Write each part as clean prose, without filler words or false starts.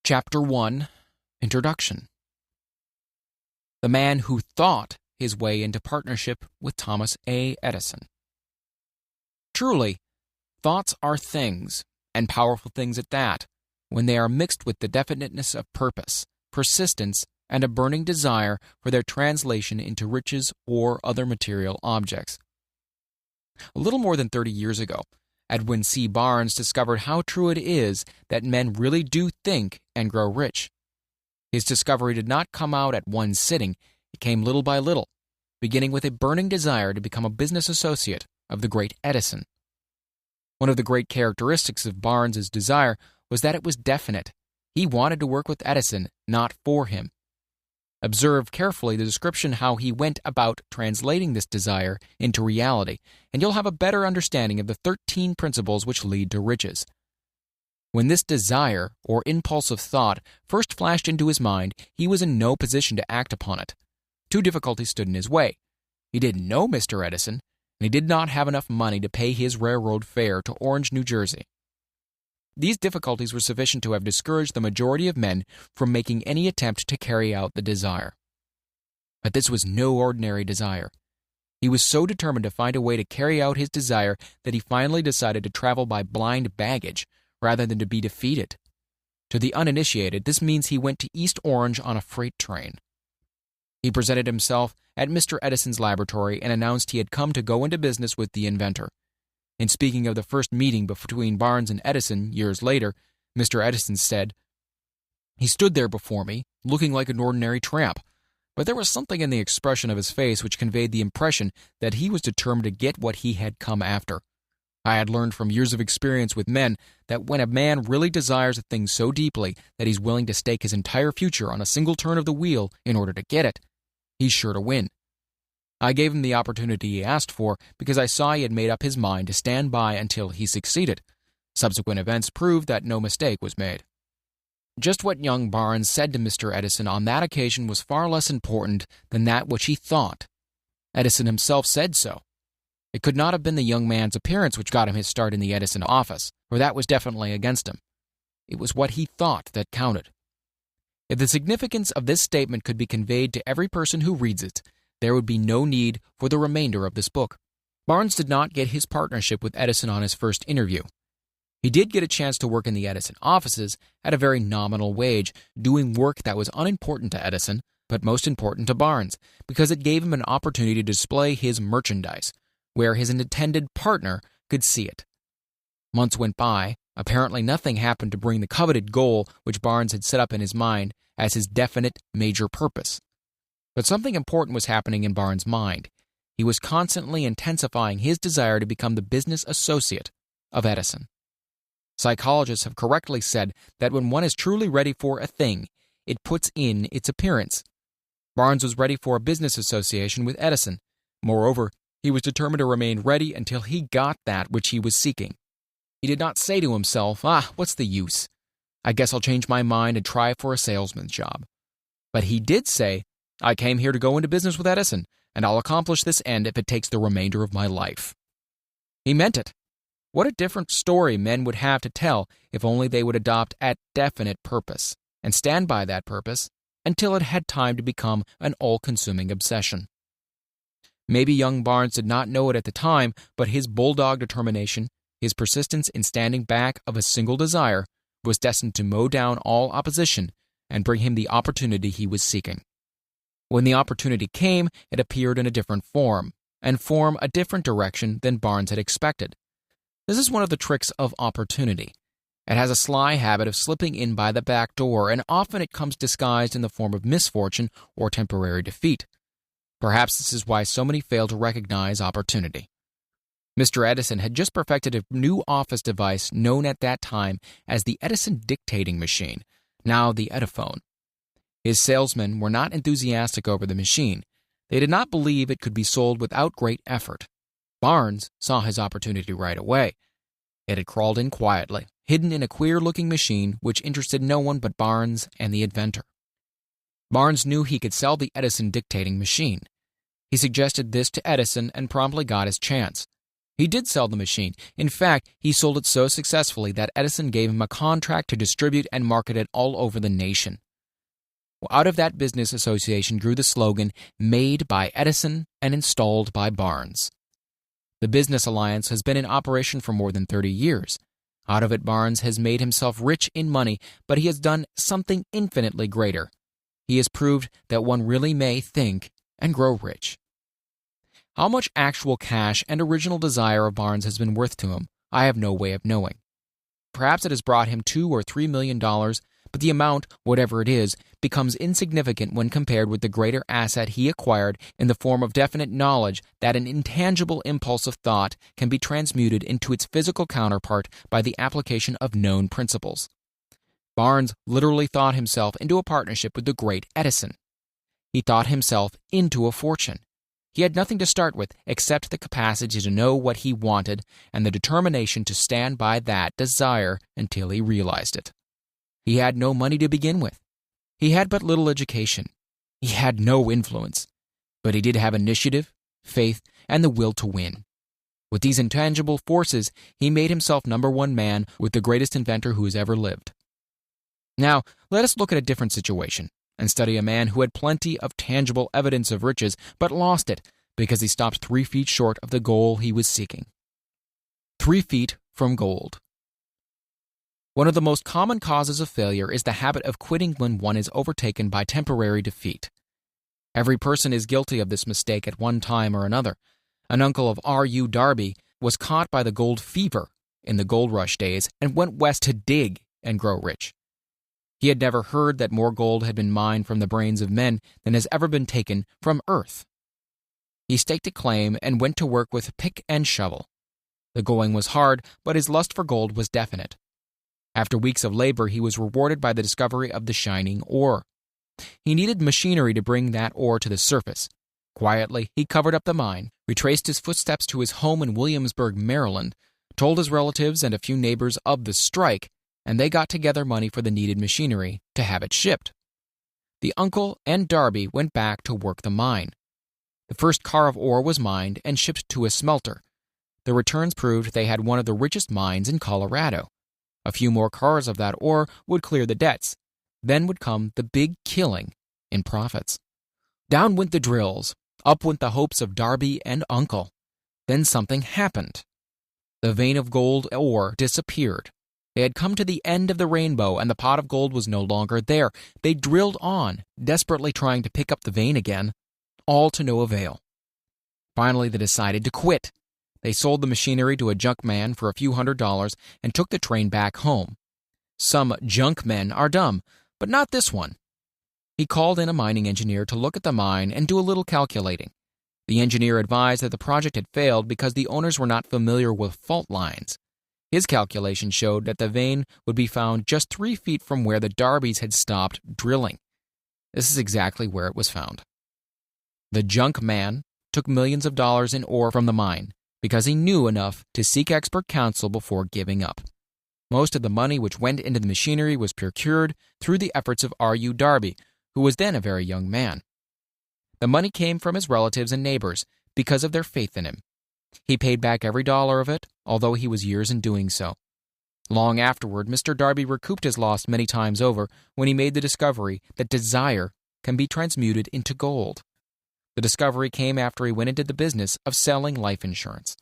Chapter 1, Introduction. The man who thought his way into partnership with Thomas A. Edison. Truly, thoughts are things, and powerful things at that, when they are mixed with the definiteness of purpose, persistence, and a burning desire for their translation into riches or other material objects. A little more than 30 years ago, Edwin C. Barnes discovered how true it is that men really do think and grow rich. His discovery did not come out at one sitting. It came little by little, beginning with a burning desire to become a business associate of the great Edison. One of the great characteristics of Barnes's desire was that it was definite. He wanted to work with Edison, not for him. Observe carefully the description how he went about translating this desire into reality, and you'll have a better understanding of the 13 principles which lead to riches. When this desire, or impulse of thought, first flashed into his mind, he was in no position to act upon it. Two difficulties stood in his way. He didn't know Mr. Edison, and he did not have enough money to pay his railroad fare to Orange, New Jersey. These difficulties were sufficient to have discouraged the majority of men from making any attempt to carry out the desire. But this was no ordinary desire. He was so determined to find a way to carry out his desire that he finally decided to travel by blind baggage rather than to be defeated. To the uninitiated, this means he went to East Orange on a freight train. He presented himself at Mr. Edison's laboratory and announced he had come to go into business with the inventor. In speaking of the first meeting between Barnes and Edison years later, Mr. Edison said, "He stood there before me, looking like an ordinary tramp, but there was something in the expression of his face which conveyed the impression that he was determined to get what he had come after. I had learned from years of experience with men that when a man really desires a thing so deeply that he's willing to stake his entire future on a single turn of the wheel in order to get it, he's sure to win. I gave him the opportunity he asked for because I saw he had made up his mind to stand by until he succeeded. Subsequent events proved that no mistake was made." Just what young Barnes said to Mr. Edison on that occasion was far less important than that which he thought. Edison himself said so. It could not have been the young man's appearance which got him his start in the Edison office, for that was definitely against him. It was what he thought that counted. If the significance of this statement could be conveyed to every person who reads it, there would be no need for the remainder of this book. Barnes did not get his partnership with Edison on his first interview. He did get a chance to work in the Edison offices at a very nominal wage, doing work that was unimportant to Edison, but most important to Barnes, because it gave him an opportunity to display his merchandise, where his intended partner could see it. Months went by. Apparently nothing happened to bring the coveted goal which Barnes had set up in his mind as his definite major purpose. But something important was happening in Barnes' mind. He was constantly intensifying his desire to become the business associate of Edison. Psychologists have correctly said that when one is truly ready for a thing, it puts in its appearance. Barnes was ready for a business association with Edison. Moreover, he was determined to remain ready until he got that which he was seeking. He did not say to himself, what's the use? I guess I'll change my mind and try for a salesman's job. But he did say, I came here to go into business with Edison, and I'll accomplish this end if it takes the remainder of my life. He meant it. What a different story men would have to tell if only they would adopt a definite purpose and stand by that purpose until it had time to become an all-consuming obsession. Maybe young Barnes did not know it at the time, but his bulldog determination, his persistence in standing back of a single desire, was destined to mow down all opposition and bring him the opportunity he was seeking. When the opportunity came, it appeared in a different form, and form a different direction than Barnes had expected. This is one of the tricks of opportunity. It has a sly habit of slipping in by the back door, and often it comes disguised in the form of misfortune or temporary defeat. Perhaps this is why so many fail to recognize opportunity. Mr. Edison had just perfected a new office device known at that time as the Edison dictating machine, now the Ediphone. His salesmen were not enthusiastic over the machine. They did not believe it could be sold without great effort. Barnes saw his opportunity right away. It had crawled in quietly, hidden in a queer-looking machine which interested no one but Barnes and the inventor. Barnes knew he could sell the Edison dictating machine. He suggested this to Edison and promptly got his chance. He did sell the machine. In fact, he sold it so successfully that Edison gave him a contract to distribute and market it all over the nation. Well, out of that business association grew the slogan, "Made by Edison and installed by Barnes." The business alliance has been in operation for more than 30 years. Out of it, Barnes has made himself rich in money, but he has done something infinitely greater. He has proved that one really may think and grow rich. How much actual cash and original desire of Barnes has been worth to him, I have no way of knowing. Perhaps it has brought him $2 or $3 million, but the amount, whatever it is, becomes insignificant when compared with the greater asset he acquired in the form of definite knowledge that an intangible impulse of thought can be transmuted into its physical counterpart by the application of known principles. Barnes literally thought himself into a partnership with the great Edison. He thought himself into a fortune. He had nothing to start with except the capacity to know what he wanted and the determination to stand by that desire until he realized it. He had no money to begin with. He had but little education. He had no influence. But he did have initiative, faith, and the will to win. With these intangible forces, he made himself number one man with the greatest inventor who has ever lived. Now, let us look at a different situation and study a man who had plenty of tangible evidence of riches, but lost it because he stopped 3 feet short of the goal he was seeking. 3 feet from gold. One of the most common causes of failure is the habit of quitting when one is overtaken by temporary defeat. Every person is guilty of this mistake at one time or another. An uncle of R.U. Darby was caught by the gold fever in the gold rush days and went west to dig and grow rich. He had never heard that more gold had been mined from the brains of men than has ever been taken from earth. He staked a claim and went to work with pick and shovel. The going was hard, but his lust for gold was definite. After weeks of labor, he was rewarded by the discovery of the shining ore. He needed machinery to bring that ore to the surface. Quietly, he covered up the mine, retraced his footsteps to his home in Williamsburg, Maryland, told his relatives and a few neighbors of the strike, and they got together money for the needed machinery to have it shipped. The uncle and Darby went back to work the mine. The first car of ore was mined and shipped to a smelter. The returns proved they had one of the richest mines in Colorado. A few more cars of that ore would clear the debts. Then would come the big killing in profits. Down went the drills. Up went the hopes of Darby and uncle. Then something happened. The vein of gold ore disappeared. They had come to the end of the rainbow, and the pot of gold was no longer there. They drilled on, desperately trying to pick up the vein again, all to no avail. Finally, they decided to quit. They sold the machinery to a junk man for a few $100s and took the train back home. Some junk men are dumb, but not this one. He called in a mining engineer to look at the mine and do a little calculating. The engineer advised that the project had failed because the owners were not familiar with fault lines. His calculation showed that the vein would be found just 3 feet from where the Darbys had stopped drilling. This is exactly where it was found. The junk man took millions of dollars in ore from the mine because he knew enough to seek expert counsel before giving up. Most of the money which went into the machinery was procured through the efforts of R.U. Darby, who was then a very young man. The money came from his relatives and neighbors because of their faith in him. He paid back every dollar of it, although he was years in doing so. Long afterward, Mr. Darby recouped his loss many times over when he made the discovery that desire can be transmuted into gold. The discovery came after he went into the business of selling life insurance.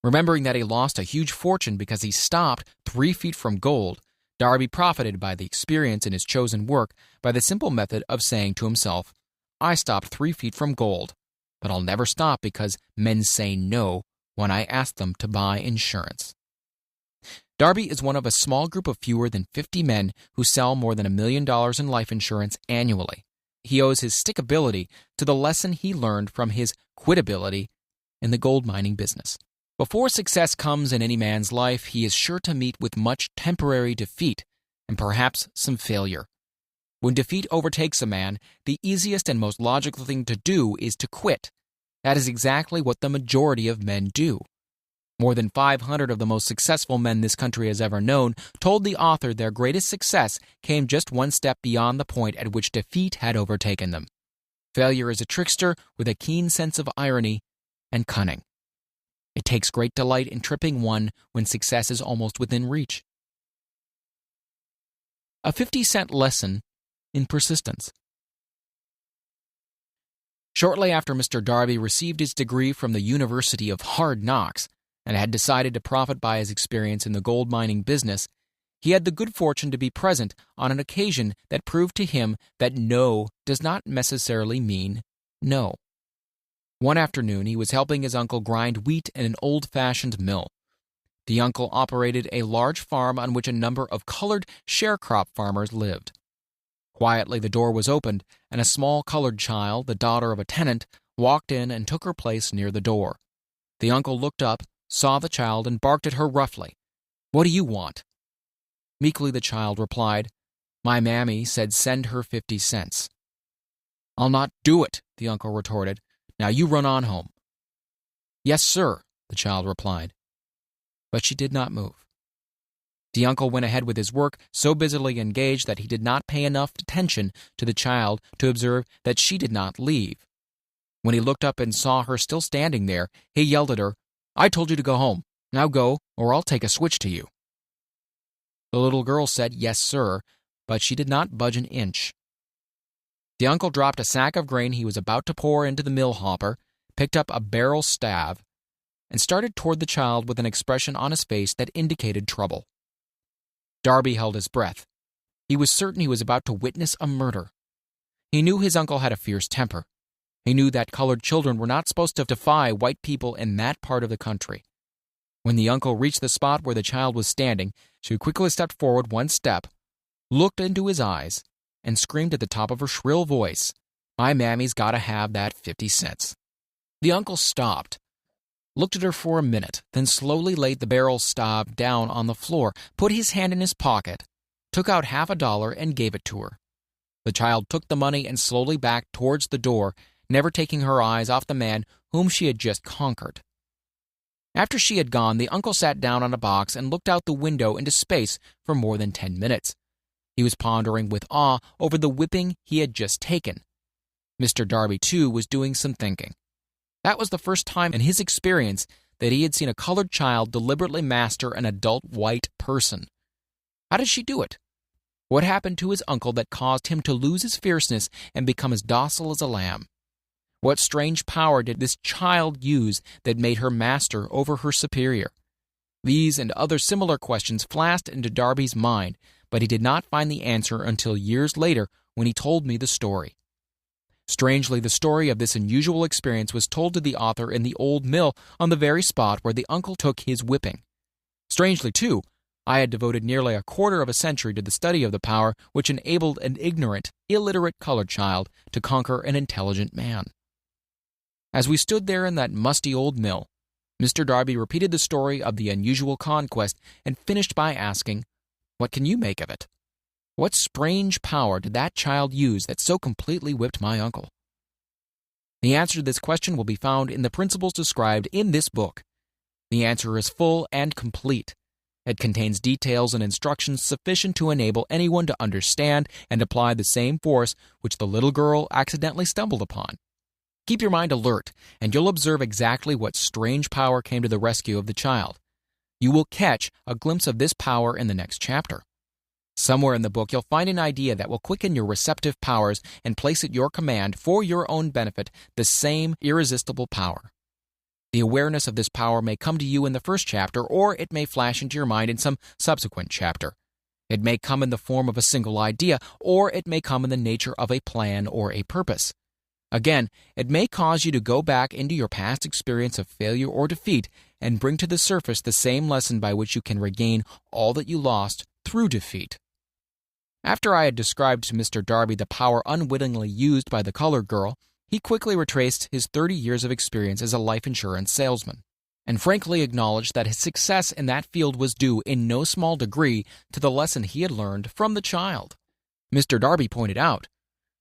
Remembering that he lost a huge fortune because he stopped 3 feet from gold, Darby profited by the experience in his chosen work by the simple method of saying to himself, "I stopped 3 feet from gold, but I'll never stop because men say no when I ask them to buy insurance." Darby is one of a small group of fewer than 50 men who sell more than $1 million in life insurance annually. He owes his stickability to the lesson he learned from his quitability in the gold mining business. Before success comes in any man's life, he is sure to meet with much temporary defeat and perhaps some failure. When defeat overtakes a man, the easiest and most logical thing to do is to quit. That is exactly what the majority of men do. More than 500 of the most successful men this country has ever known told the author their greatest success came just one step beyond the point at which defeat had overtaken them. Failure is a trickster with a keen sense of irony and cunning. It takes great delight in tripping one when success is almost within reach. A 50-cent lesson in persistence. Shortly after Mr. Darby received his degree from the University of Hard Knocks and had decided to profit by his experience in the gold mining business, he had the good fortune to be present on an occasion that proved to him that no does not necessarily mean no. One afternoon, he was helping his uncle grind wheat in an old-fashioned mill. The uncle operated a large farm on which a number of colored sharecrop farmers lived. Quietly, the door was opened, and a small colored child, the daughter of a tenant, walked in and took her place near the door. The uncle looked up, saw the child, and barked at her roughly. "What do you want?" Meekly the child replied, "My mammy said send her 50 cents. "I'll not do it," the uncle retorted. "Now you run on home." "Yes, sir," the child replied. But she did not move. The uncle went ahead with his work, so busily engaged that he did not pay enough attention to the child to observe that she did not leave. When he looked up and saw her still standing there, he yelled at her, "I told you to go home. Now go, or I'll take a switch to you." The little girl said, "Yes, sir," but she did not budge an inch. The uncle dropped a sack of grain he was about to pour into the mill hopper, picked up a barrel staff, and started toward the child with an expression on his face that indicated trouble. Darby held his breath. He was certain he was about to witness a murder. He knew his uncle had a fierce temper. He knew that colored children were not supposed to defy white people in that part of the country. When the uncle reached the spot where the child was standing, she quickly stepped forward one step, looked into his eyes, and screamed at the top of her shrill voice, "My mammy's got to have that 50 cents. The uncle stopped, looked at her for a minute, then slowly laid the barrel staff down on the floor, put his hand in his pocket, took out $50 and gave it to her. The child took the money and slowly backed towards the door, never taking her eyes off the man whom she had just conquered. After she had gone, the uncle sat down on a box and looked out the window into space for more than 10 minutes. He was pondering with awe over the whipping he had just taken. Mr. Darby, too, was doing some thinking. That was the first time in his experience that he had seen a colored child deliberately master an adult white person. How did she do it? What happened to his uncle that caused him to lose his fierceness and become as docile as a lamb? What strange power did this child use that made her master over her superior? These and other similar questions flashed into Darby's mind, but he did not find the answer until years later when he told me the story. Strangely, the story of this unusual experience was told to the author in the old mill on the very spot where the uncle took his whipping. Strangely, too, I had devoted nearly a quarter of a century to the study of the power which enabled an ignorant, illiterate colored child to conquer an intelligent man. As we stood there in that musty old mill, Mr. Darby repeated the story of the unusual conquest and finished by asking, "What can you make of it? What strange power did that child use that so completely whipped my uncle?" The answer to this question will be found in the principles described in this book. The answer is full and complete. It contains details and instructions sufficient to enable anyone to understand and apply the same force which the little girl accidentally stumbled upon. Keep your mind alert, and you'll observe exactly what strange power came to the rescue of the child. You will catch a glimpse of this power in the next chapter. Somewhere in the book, you'll find an idea that will quicken your receptive powers and place at your command, for your own benefit, the same irresistible power. The awareness of this power may come to you in the first chapter, or it may flash into your mind in some subsequent chapter. It may come in the form of a single idea, or it may come in the nature of a plan or a purpose. Again, it may cause you to go back into your past experience of failure or defeat and bring to the surface the same lesson by which you can regain all that you lost through defeat. After I had described to Mr. Darby the power unwittingly used by the colored girl, he quickly retraced his 30 years of experience as a life insurance salesman, and frankly acknowledged that his success in that field was due in no small degree to the lesson he had learned from the child. Mr. Darby pointed out,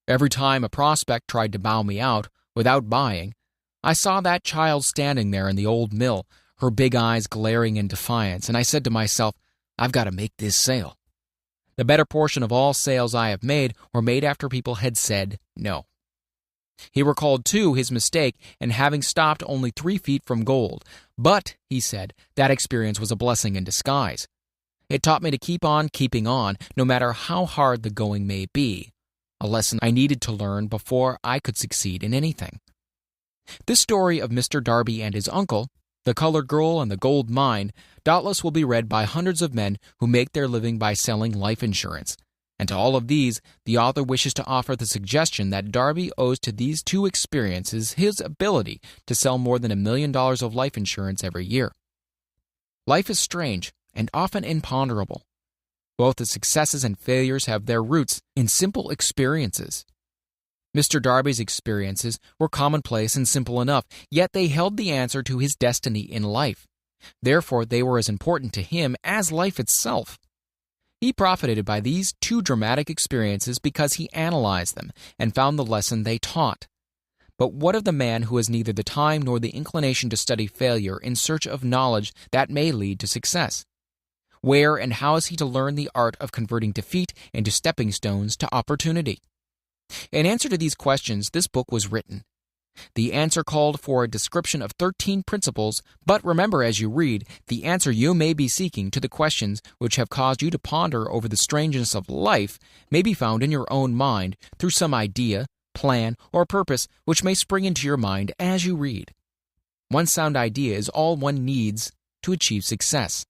"Every time a prospect tried to bow me out without buying, I saw that child standing there in the old mill, her big eyes glaring in defiance, and I said to myself, I've got to make this sale. The better portion of all sales I have made were made after people had said no. He recalled, too, his mistake in having stopped only 3 feet from gold. But, he said, that experience was a blessing in disguise. It taught me to keep on keeping on, no matter how hard the going may be, a lesson I needed to learn before I could succeed in anything. This story of Mr. Darby and his uncle, the colored girl and the gold mine, doubtless will be read by hundreds of men who make their living by selling life insurance. And to all of these, the author wishes to offer the suggestion that Darby owes to these 2 experiences his ability to sell more than $1 million of life insurance every year. Life is strange and often imponderable. Both the successes and failures have their roots in simple experiences. Mr. Darby's experiences were commonplace and simple enough, yet they held the answer to his destiny in life. Therefore, they were as important to him as life itself. He profited by these 2 dramatic experiences because he analyzed them and found the lesson they taught. But what of the man who has neither the time nor the inclination to study failure in search of knowledge that may lead to success? Where and how is he to learn the art of converting defeat into stepping stones to opportunity? In answer to these questions, this book was written. The answer called for a description of 13 principles, but remember as you read, the answer you may be seeking to the questions which have caused you to ponder over the strangeness of life may be found in your own mind through some idea, plan, or purpose which may spring into your mind as you read. One sound idea is all one needs to achieve success.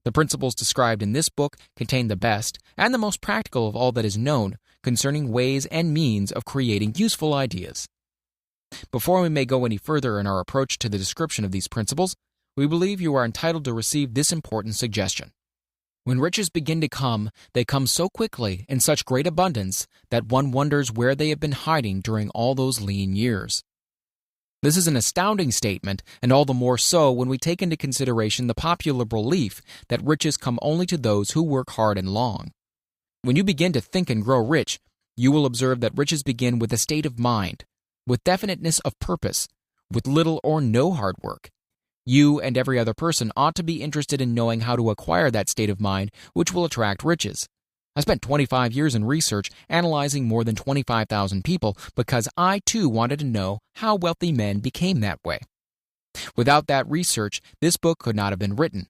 The principles described in this book contain the best and the most practical of all that is known concerning ways and means of creating useful ideas. Before we may go any further in our approach to the description of these principles, we believe you are entitled to receive this important suggestion. When riches begin to come, they come so quickly in such great abundance that one wonders where they have been hiding during all those lean years. This is an astounding statement, and all the more so when we take into consideration the popular belief that riches come only to those who work hard and long. When you begin to think and grow rich, you will observe that riches begin with a state of mind, with definiteness of purpose, with little or no hard work. You and every other person ought to be interested in knowing how to acquire that state of mind which will attract riches. I spent 25 years in research analyzing more than 25,000 people because I too wanted to know how wealthy men became that way. Without that research, this book could not have been written.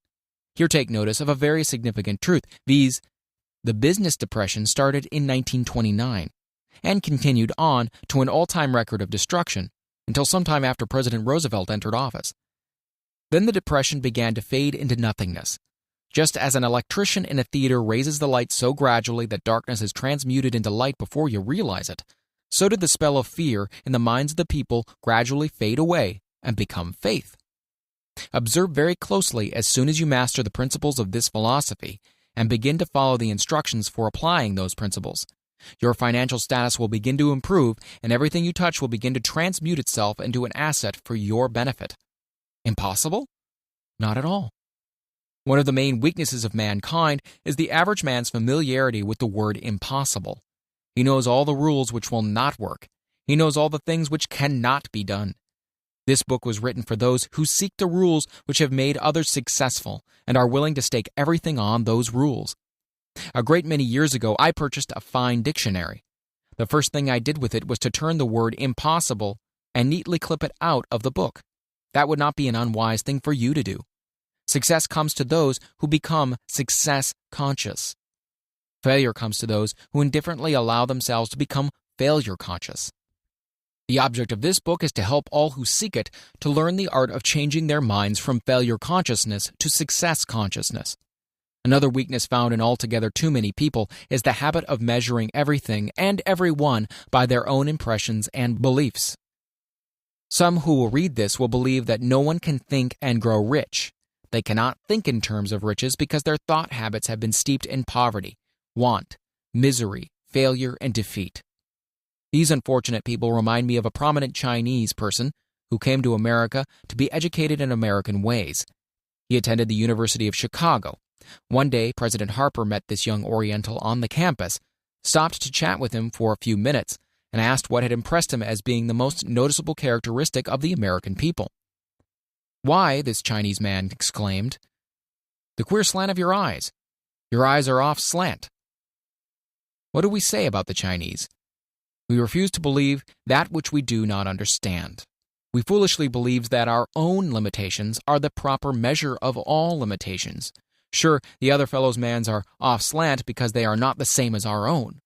Here take notice of a very significant truth, viz., the business depression started in 1929 and continued on to an all-time record of destruction until sometime after President Roosevelt entered office. Then the depression began to fade into nothingness. Just as an electrician in a theater raises the light so gradually that darkness is transmuted into light before you realize it, so did the spell of fear in the minds of the people gradually fade away and become faith. Observe very closely as soon as you master the principles of this philosophy and begin to follow the instructions for applying those principles. Your financial status will begin to improve, and everything you touch will begin to transmute itself into an asset for your benefit. Impossible? Not at all. One of the main weaknesses of mankind is the average man's familiarity with the word impossible. He knows all the rules which will not work. He knows all the things which cannot be done. This book was written for those who seek the rules which have made others successful and are willing to stake everything on those rules. A great many years ago, I purchased a fine dictionary. The first thing I did with it was to turn the word impossible and neatly clip it out of the book. That would not be an unwise thing for you to do. Success comes to those who become success conscious. Failure comes to those who indifferently allow themselves to become failure conscious. The object of this book is to help all who seek it to learn the art of changing their minds from failure consciousness to success consciousness. Another weakness found in altogether too many people is the habit of measuring everything and everyone by their own impressions and beliefs. Some who will read this will believe that no one can think and grow rich. They cannot think in terms of riches because their thought habits have been steeped in poverty, want, misery, failure, and defeat. These unfortunate people remind me of a prominent Chinese person who came to America to be educated in American ways. He attended the University of Chicago. One day, President Harper met this young Oriental on the campus, stopped to chat with him for a few minutes, and asked what had impressed him as being the most noticeable characteristic of the American people. "Why," this Chinese man exclaimed, "the queer slant of your eyes. Your eyes are off slant." What do we say about the Chinese? We refuse to believe that which we do not understand. We foolishly believe that our own limitations are the proper measure of all limitations. Sure, the other fellow's mans are off slant because they are not the same as our own.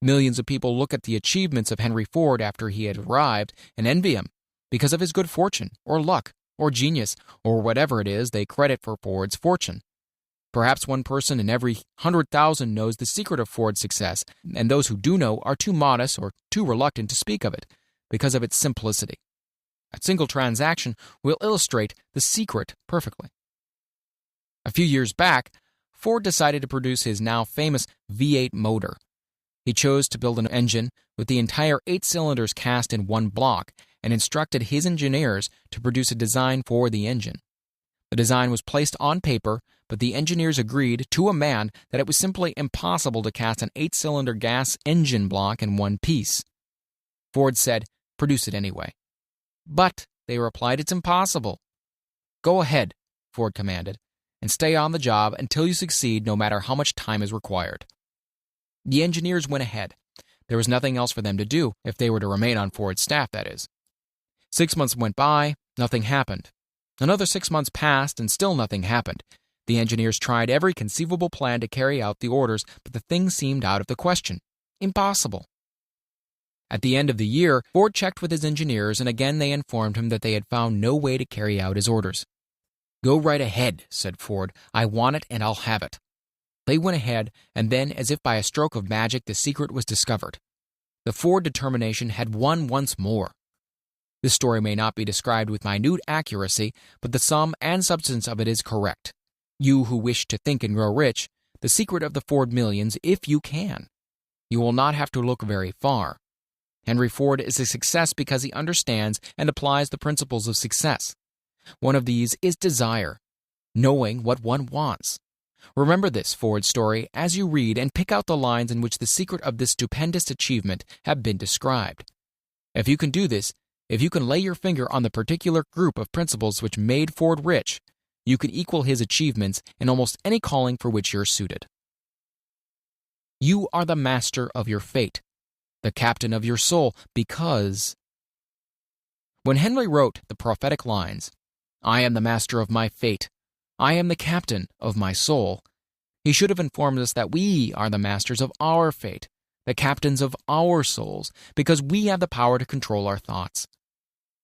Millions of people look at the achievements of Henry Ford after he had arrived and envy him because of his good fortune, or luck, or genius, or whatever it is they credit for Ford's fortune. Perhaps one person in every 100,000 knows the secret of Ford's success, and those who do know are too modest or too reluctant to speak of it because of its simplicity. A single transaction will illustrate the secret perfectly. A few years back, Ford decided to produce his now famous V8 motor. He chose to build an engine with the entire 8 cylinders cast in one block and instructed his engineers to produce a design for the engine. The design was placed on paper, but the engineers agreed to a man that it was simply impossible to cast an 8-cylinder gas engine block in one piece. Ford said, "Produce it anyway." "But," they replied, "it's impossible." "Go ahead," Ford commanded, "and stay on the job until you succeed, no matter how much time is required." The engineers went ahead. There was nothing else for them to do, if they were to remain on Ford's staff, that is. 6 months went by, nothing happened. Another 6 months passed, and still nothing happened. The engineers tried every conceivable plan to carry out the orders, but the thing seemed out of the question. Impossible. At the end of the year, Ford checked with his engineers, and again they informed him that they had found no way to carry out his orders. "Go right ahead," said Ford. "I want it, and I'll have it." They went ahead, and then, as if by a stroke of magic, the secret was discovered. The Ford determination had won once more. This story may not be described with minute accuracy, but the sum and substance of it is correct. You who wish to think and grow rich, the secret of the Ford millions, if you can. You will not have to look very far. Henry Ford is a success because he understands and applies the principles of success. One of these is desire, knowing what one wants. Remember this Ford story as you read and pick out the lines in which the secret of this stupendous achievement have been described. If you can do this, if you can lay your finger on the particular group of principles which made Ford rich, you can equal his achievements in almost any calling for which you're suited. You are the master of your fate, the captain of your soul, because... When Henry wrote the prophetic lines, "I am the master of my fate, I am the captain of my soul," he should have informed us that we are the masters of our fate, the captains of our souls, because we have the power to control our thoughts.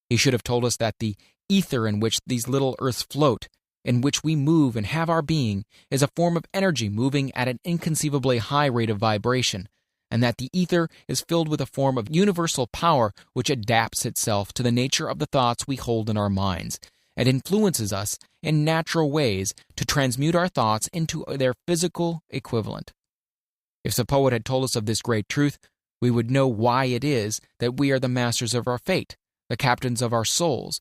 He should have told us that the ether in which these little earths float, in which we move and have our being, is a form of energy moving at an inconceivably high rate of vibration, and that the ether is filled with a form of universal power which adapts itself to the nature of the thoughts we hold in our minds, and influences us in natural ways to transmute our thoughts into their physical equivalent. If the poet had told us of this great truth, we would know why it is that we are the masters of our fate, the captains of our souls.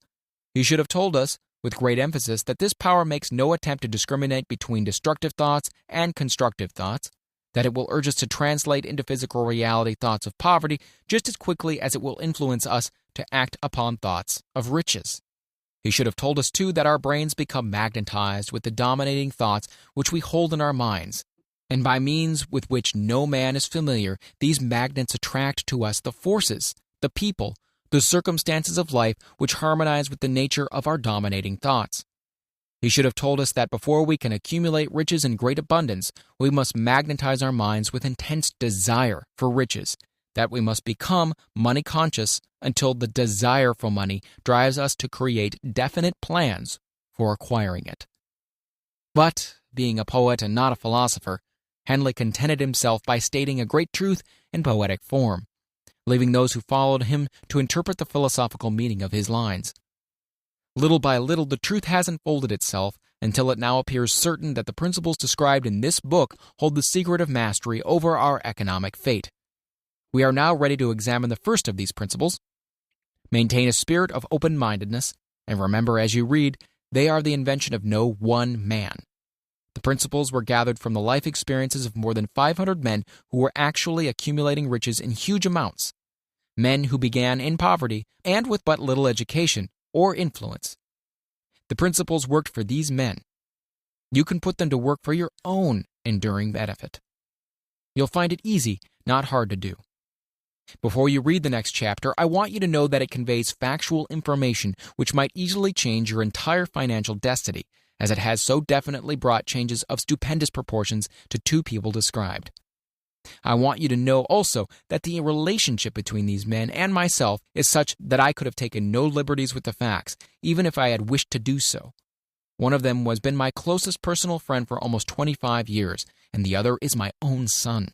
He should have told us, with great emphasis, that this power makes no attempt to discriminate between destructive thoughts and constructive thoughts, that it will urge us to translate into physical reality thoughts of poverty just as quickly as it will influence us to act upon thoughts of riches. He should have told us, too, that our brains become magnetized with the dominating thoughts which we hold in our minds, and by means with which no man is familiar, these magnets attract to us the forces, the people, the circumstances of life which harmonize with the nature of our dominating thoughts. He should have told us that before we can accumulate riches in great abundance, we must magnetize our minds with intense desire for riches, that we must become money-conscious until the desire for money drives us to create definite plans for acquiring it. But, being a poet and not a philosopher, Henley contented himself by stating a great truth in poetic form, leaving those who followed him to interpret the philosophical meaning of his lines. Little by little, the truth has unfolded itself until it now appears certain that the principles described in this book hold the secret of mastery over our economic fate. We are now ready to examine the first of these principles. Maintain a spirit of open-mindedness, and remember as you read, they are the invention of no one man. The principles were gathered from the life experiences of more than 500 men who were actually accumulating riches in huge amounts, men who began in poverty and with but little education or influence. The principles worked for these men. You can put them to work for your own enduring benefit. You'll find it easy, not hard to do. Before you read the next chapter, I want you to know that it conveys factual information which might easily change your entire financial destiny, as it has so definitely brought changes of stupendous proportions to two people described. I want you to know also that the relationship between these men and myself is such that I could have taken no liberties with the facts, even if I had wished to do so. One of them has been my closest personal friend for almost 25 years, and the other is my own son.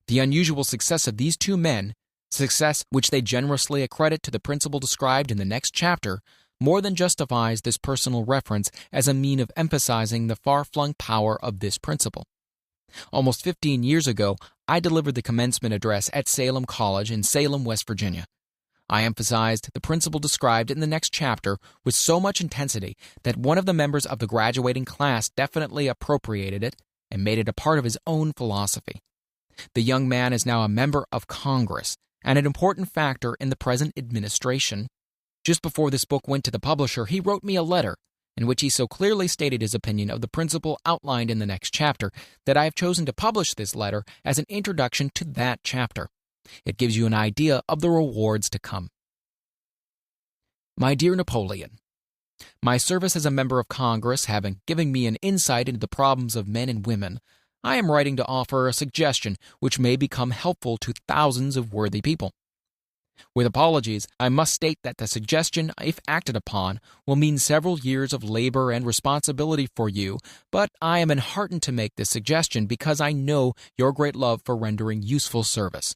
The unusual success of these two men, success which they generously accredit to the principle described in the next chapter, more than justifies this personal reference as a mean of emphasizing the far-flung power of this principle. Almost 15 years ago, I delivered the commencement address at Salem College in Salem, West Virginia. I emphasized the principle described in the next chapter with so much intensity that one of the members of the graduating class definitely appropriated it and made it a part of his own philosophy. The young man is now a member of Congress and an important factor in the present administration. Just before this book went to the publisher, he wrote me a letter in which he so clearly stated his opinion of the principle outlined in the next chapter that I have chosen to publish this letter as an introduction to that chapter. It gives you an idea of the rewards to come. My dear Napoleon, my service as a member of Congress having given me an insight into the problems of men and women, I am writing to offer a suggestion which may become helpful to thousands of worthy people. With apologies, I must state that the suggestion, if acted upon, will mean several years of labor and responsibility for you, but I am enheartened to make this suggestion because I know your great love for rendering useful service.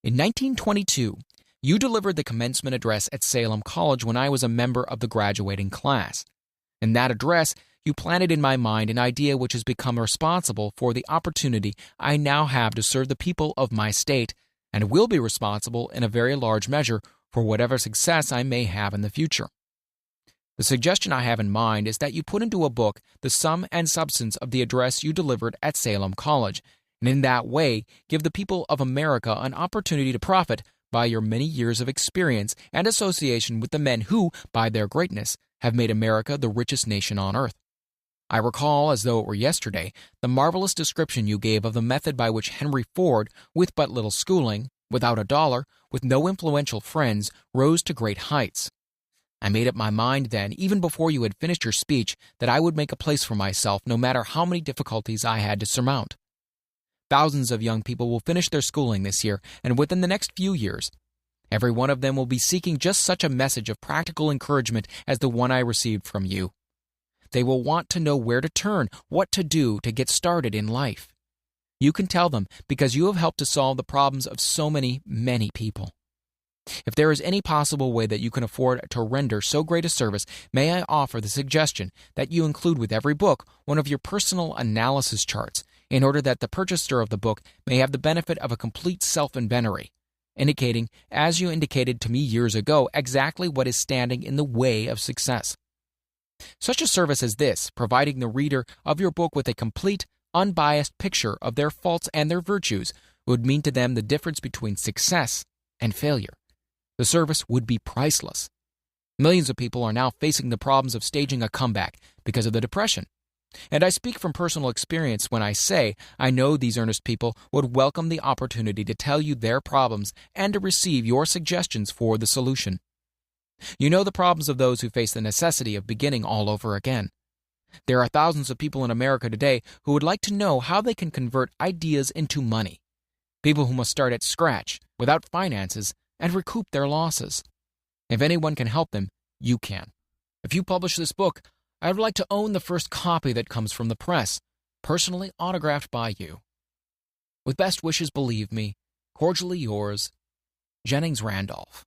In 1922, you delivered the commencement address at Salem College when I was a member of the graduating class. In that address, you planted in my mind an idea which has become responsible for the opportunity I now have to serve the people of my state, and will be responsible in a very large measure for whatever success I may have in the future. The suggestion I have in mind is that you put into a book the sum and substance of the address you delivered at Salem College, and in that way give the people of America an opportunity to profit by your many years of experience and association with the men who, by their greatness, have made America the richest nation on earth. I recall, as though it were yesterday, the marvelous description you gave of the method by which Henry Ford, with but little schooling, without a dollar, with no influential friends, rose to great heights. I made up my mind then, even before you had finished your speech, that I would make a place for myself no matter how many difficulties I had to surmount. Thousands of young people will finish their schooling this year and within the next few years. Every one of them will be seeking just such a message of practical encouragement as the one I received from you. They will want to know where to turn, what to do to get started in life. You can tell them because you have helped to solve the problems of so many people. If there is any possible way that you can afford to render so great a service, may I offer the suggestion that you include with every book one of your personal analysis charts, in order that the purchaser of the book may have the benefit of a complete self-inventory, indicating, as you indicated to me years ago, exactly what is standing in the way of success. Such a service as this, providing the reader of your book with a complete, unbiased picture of their faults and their virtues, would mean to them the difference between success and failure. The service would be priceless. Millions of people are now facing the problems of staging a comeback because of the Depression. And I speak from personal experience when I say I know these earnest people would welcome the opportunity to tell you their problems and to receive your suggestions for the solution. You know the problems of those who face the necessity of beginning all over again. There are thousands of people in America today who would like to know how they can convert ideas into money. People who must start at scratch, without finances, and recoup their losses. If anyone can help them, you can. If you publish this book, I would like to own the first copy that comes from the press, personally autographed by you. With best wishes, believe me, cordially yours, Jennings Randolph.